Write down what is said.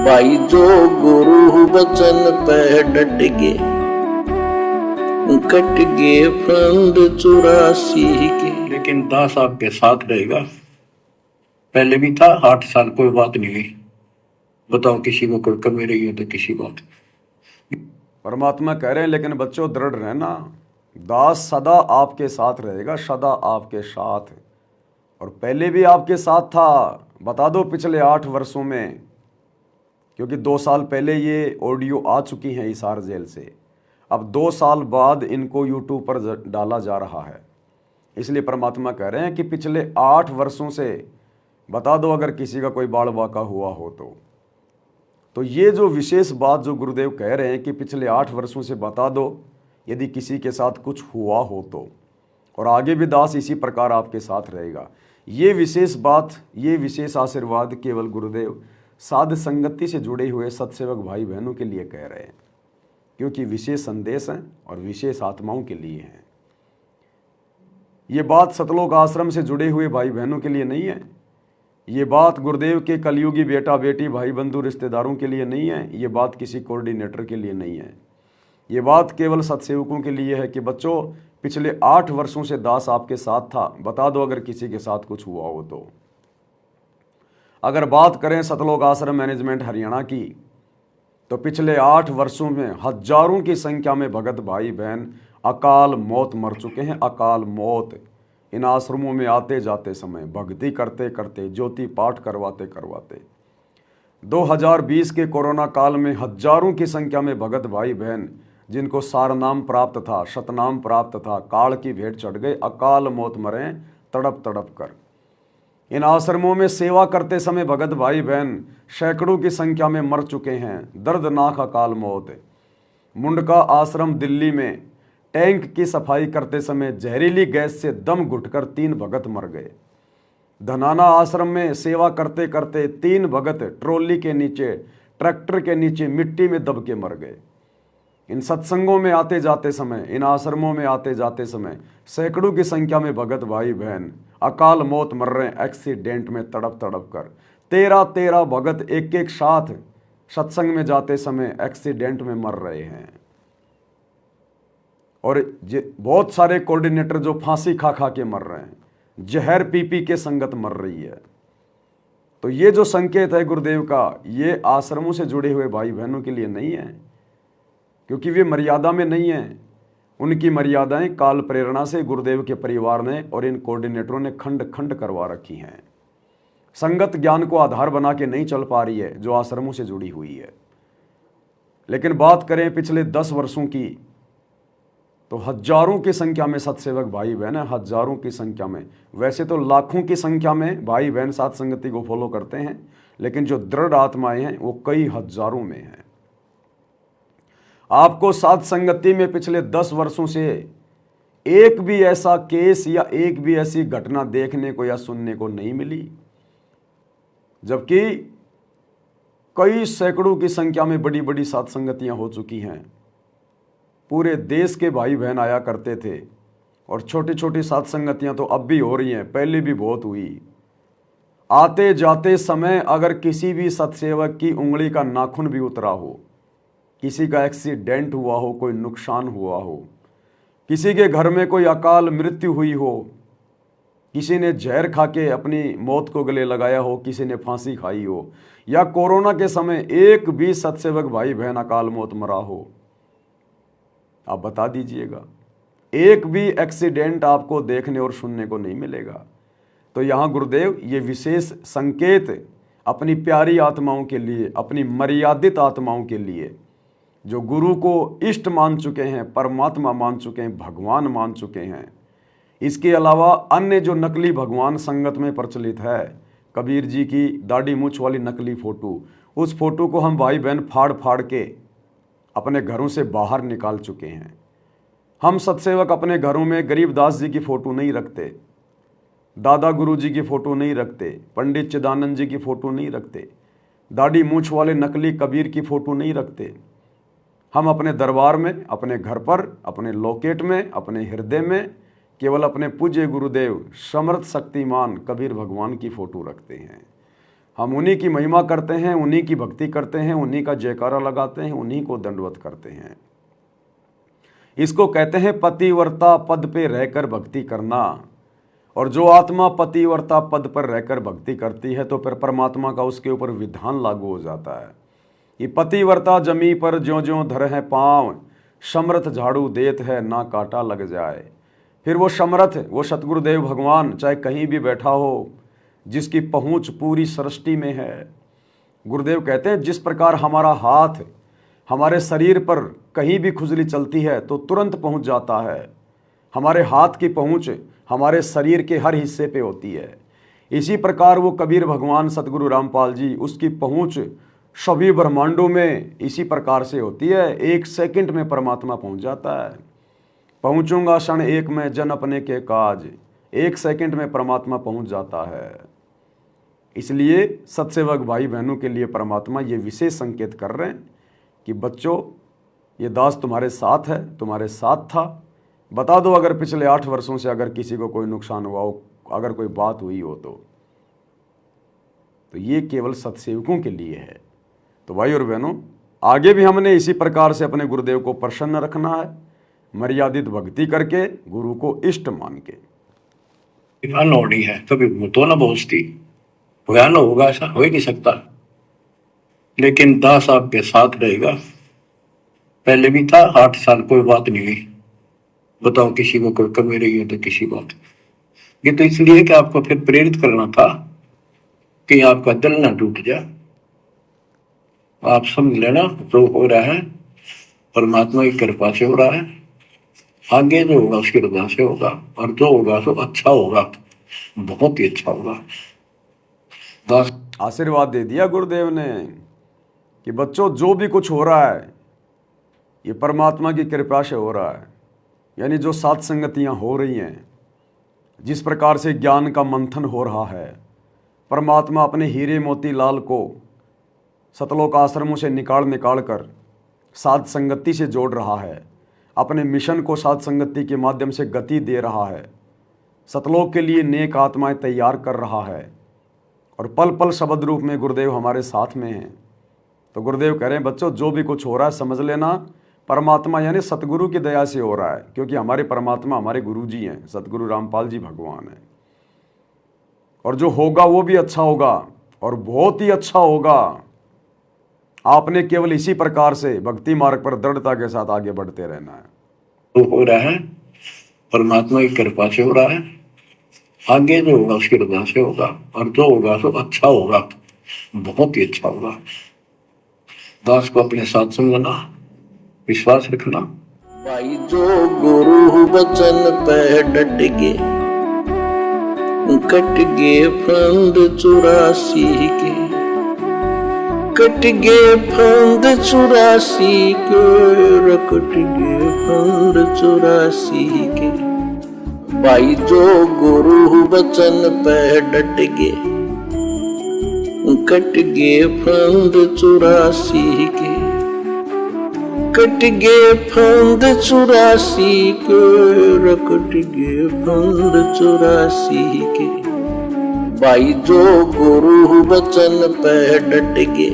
भाई जो गुरु वचन पे डट गे, कट गए फंद 84 के। लेकिन दास आपके साथ रहेगा। पहले भी था 8 साल, कोई बात नहीं हुई। बताओ किसी को कोई कमी रही है तो किसी बात। परमात्मा कह रहे हैं लेकिन बच्चों दृढ़ रहना, दास सदा आपके साथ रहेगा, सदा आपके साथ। और पहले भी आपके साथ था, बता दो पिछले 8 वर्षों में, क्योंकि 2 साल पहले ये ऑडियो आ चुकी हैं हिसार जेल से। अब 2 साल बाद इनको यूट्यूब पर डाला जा रहा है। इसलिए परमात्मा कह रहे हैं कि पिछले 8 वर्षों से बता दो अगर किसी का कोई बाल बाका हुआ हो तो ये जो विशेष बात जो गुरुदेव कह रहे हैं कि पिछले 8 वर्षों से बता दो यदि किसी के साथ कुछ हुआ हो तो, और आगे भी दास इसी प्रकार आपके साथ रहेगा। ये विशेष बात, ये विशेष आशीर्वाद केवल गुरुदेव साध संगति से जुड़े हुए सत्सेवक भाई बहनों के लिए कह रहे हैं, क्योंकि विशेष संदेश हैं और विशेष आत्माओं के लिए हैं। ये बात सतलोक आश्रम से जुड़े हुए भाई बहनों के लिए नहीं है, ये बात गुरुदेव के कलयुगी बेटा बेटी भाई बंधु रिश्तेदारों के लिए नहीं है, ये बात किसी कोऑर्डिनेटर के लिए नहीं है। ये बात केवल सत्सेवकों के लिए है कि बच्चों पिछले 8 वर्षों से दास आपके साथ था, बता दो अगर किसी के साथ कुछ हुआ हो तो। अगर बात करें सतलोक आश्रम मैनेजमेंट हरियाणा की, तो पिछले 8 वर्षों में हजारों की संख्या में भगत भाई बहन अकाल मौत मर चुके हैं। अकाल मौत इन आश्रमों में आते जाते समय, भक्ति करते करते, ज्योति पाठ करवाते करवाते। 2020 के कोरोना काल में हजारों की संख्या में भगत भाई बहन जिनको सारनाम प्राप्त था, शतनाम प्राप्त था, काल की भेंट चढ़ गए, अकाल मौत मरे तड़प तड़प कर। इन आश्रमों में सेवा करते समय भगत भाई बहन सैकड़ों की संख्या में मर चुके हैं। दर्दनाक अकाल मौत। मुंडका आश्रम दिल्ली में टैंक की सफाई करते समय जहरीली गैस से दम घुटकर 3 भगत मर गए। धनाना आश्रम में सेवा करते करते 3 भगत ट्रॉली के नीचे, ट्रैक्टर के नीचे मिट्टी में दब के मर गए। इन सत्संगों में आते जाते समय, इन आश्रमों में आते जाते समय सैकड़ों की संख्या में भगत भाई बहन अकाल मौत मर रहे हैं एक्सीडेंट में तड़प तड़प कर। 13 भगत एक एक साथ सत्संग में जाते समय एक्सीडेंट में मर रहे हैं। और बहुत सारे कोऑर्डिनेटर जो फांसी खा खा के मर रहे हैं, जहर पी पी के संगत मर रही है। तो ये जो संकेत है गुरुदेव का, ये आश्रमों से जुड़े हुए भाई बहनों के लिए नहीं है, क्योंकि वे मर्यादा में नहीं हैं। उनकी मर्यादाएं काल प्रेरणा से गुरुदेव के परिवार ने और इन कोऑर्डिनेटरों ने खंड खंड करवा रखी हैं। संगत ज्ञान को आधार बना के नहीं चल पा रही है जो आश्रमों से जुड़ी हुई है। लेकिन बात करें पिछले 10 वर्षों की, तो हजारों की संख्या में सत्सेवक भाई बहन है, हजारों की संख्या में। वैसे तो लाखों की संख्या में भाई बहन साथ संगति को फॉलो करते हैं, लेकिन जो दृढ़ आत्माएं हैं वो कई हजारों में हैं। आपको साथ संगति में पिछले 10 वर्षों से एक भी ऐसा केस या एक भी ऐसी घटना देखने को या सुनने को नहीं मिली, जबकि कई सैकड़ों की संख्या में बड़ी बड़ी साथ संगतियां हो चुकी हैं। पूरे देश के भाई बहन आया करते थे, और छोटी छोटी साथ संगतियां तो अब भी हो रही हैं, पहले भी बहुत हुई। आते जाते समय अगर किसी भी सत्सेवक की उंगली का नाखून भी उतरा हो, किसी का एक्सीडेंट हुआ हो, कोई नुकसान हुआ हो, किसी के घर में कोई अकाल मृत्यु हुई हो, किसी ने जहर खा के अपनी मौत को गले लगाया हो, किसी ने फांसी खाई हो, या कोरोना के समय एक भी सत्सेवक भाई बहन अकाल मौत मरा हो, आप बता दीजिएगा। एक भी एक्सीडेंट आपको देखने और सुनने को नहीं मिलेगा। तो यहाँ गुरुदेव ये विशेष संकेत अपनी प्यारी आत्माओं के लिए, अपनी मर्यादित आत्माओं के लिए, जो गुरु को इष्ट मान चुके हैं, परमात्मा मान चुके हैं, भगवान मान चुके हैं। इसके अलावा अन्य जो नकली भगवान संगत में प्रचलित है, कबीर जी की दाढ़ी मूछ वाली नकली फोटो, उस फोटो को हम भाई बहन फाड़ फाड़ के अपने घरों से बाहर निकाल चुके हैं। हम सत्सेवक अपने घरों में गरीबदास जी की फोटो नहीं रखते, दादा गुरु जी की फोटो नहीं रखते, पंडित चिदानंद जी की फोटो नहीं रखते, दाढ़ी मूछ वाले नकली कबीर की फोटो नहीं रखते। हम अपने दरबार में, अपने घर पर, अपने लॉकेट में, अपने हृदय में केवल अपने पूज्य गुरुदेव समर्थ शक्तिमान कबीर भगवान की फोटो रखते हैं। हम उन्हीं की महिमा करते हैं, उन्हीं की भक्ति करते हैं, उन्हीं का जयकारा लगाते हैं, उन्हीं को दंडवत करते हैं। इसको कहते हैं पतिव्रता पद पे रहकर भक्ति करना। और जो आत्मा पतिव्रता पद पर रहकर भक्ति करती है तो फिर परमात्मा का उसके ऊपर विधान लागू हो जाता है। ये पतिव्रता जमी पर ज्यों ज्यों धर है पाँव, समर्थ झाड़ू देत है ना कांटा लग जाए। फिर वो समर्थ, वो सतगुरुदेव भगवान चाहे कहीं भी बैठा हो, जिसकी पहुंच पूरी सृष्टि में है। गुरुदेव कहते हैं जिस प्रकार हमारा हाथ हमारे शरीर पर कहीं भी खुजली चलती है तो तुरंत पहुंच जाता है, हमारे हाथ की पहुंच हमारे शरीर के हर हिस्से पे होती है। इसी प्रकार वो कबीर भगवान सतगुरु रामपाल जी, उसकी पहुंच सभी ब्रह्मांडों में इसी प्रकार से होती है। 1 सेकंड में परमात्मा पहुंच जाता है। पहुंचूंगा क्षण एक में जन अपने के काज, 1 सेकंड में परमात्मा पहुंच जाता है। इसलिए सत्सेवक भाई बहनों के लिए परमात्मा ये विशेष संकेत कर रहे हैं कि बच्चों, ये दास तुम्हारे साथ है, तुम्हारे साथ था। बता दो अगर पिछले 8 वर्षों से अगर किसी को कोई नुकसान हुआ हो, अगर कोई बात हुई हो तो ये केवल सत्सेवकों के लिए है। तो भाई और बहनों, आगे भी हमने इसी प्रकार से अपने गुरुदेव को प्रसन्न रखना है, मर्यादित भक्ति करके, गुरु को इष्ट मान के। अनोड़ी है, कभी तो ना पहुंचती, भयान होगा ऐसा हो ही नहीं सकता। लेकिन दास आपके साथ रहेगा। पहले भी था 8 साल, कोई बात नहीं हुई। बताओ किसी को कोई कमी रही है तो किसी बात। ये तो इसलिए कि आपको फिर प्रेरित करना था कि आपका दिल ना टूट जाए। आप समझ लेना जो हो रहा है परमात्मा की कृपा से हो रहा है। आगे जो होगा उसकी रजा से होगा, और जो होगा तो अच्छा होगा, बहुत ही अच्छा होगा। बस आशीर्वाद दे दिया गुरुदेव ने कि बच्चों जो भी कुछ हो रहा है ये परमात्मा की कृपा से हो रहा है। यानी जो सात संगतियाँ हो रही हैं, जिस प्रकार से ज्ञान का मंथन हो रहा है, परमात्मा अपने हीरे मोती लाल को सतलोक आश्रमों से निकाल कर साध संगति से जोड़ रहा है, अपने मिशन को साध संगति के माध्यम से गति दे रहा है, सतलोक के लिए नेक आत्माएं तैयार कर रहा है, और पल पल शब्द रूप में गुरुदेव हमारे साथ में हैं। तो गुरुदेव कह रहे हैं बच्चों जो भी कुछ हो रहा है समझ लेना परमात्मा यानी सतगुरु की दया से हो रहा है, क्योंकि हमारे परमात्मा हमारे गुरु जी हैं, सतगुरु रामपाल जी भगवान हैं। और जो होगा वो भी अच्छा होगा और बहुत ही अच्छा होगा। आपने केवल इसी प्रकार से भक्ति मार्ग पर दृढ़ता के साथ आगे बढ़ते रहना है। तो हो रहा है परमात्मा की कृपा से हो रहा है। आगे जो होगा उसकी रजा से होगा, और जो होगा तो अच्छा होगा, बहुत ही अच्छा होगा। दास को अपने साथ समझना, विश्वास रखना। भाई जो गुरु वचन पे डट गए, कट गए फंद 84 के, कट गए फंद 84 के, कट गए फंद 84 के। भाई जो गुरु वचन पे डट गए, कट गए फंद 84 के, कट गए फंद 84 के, कट गए फंद 84 के। भाई जो गुरु वचन पे डट गए,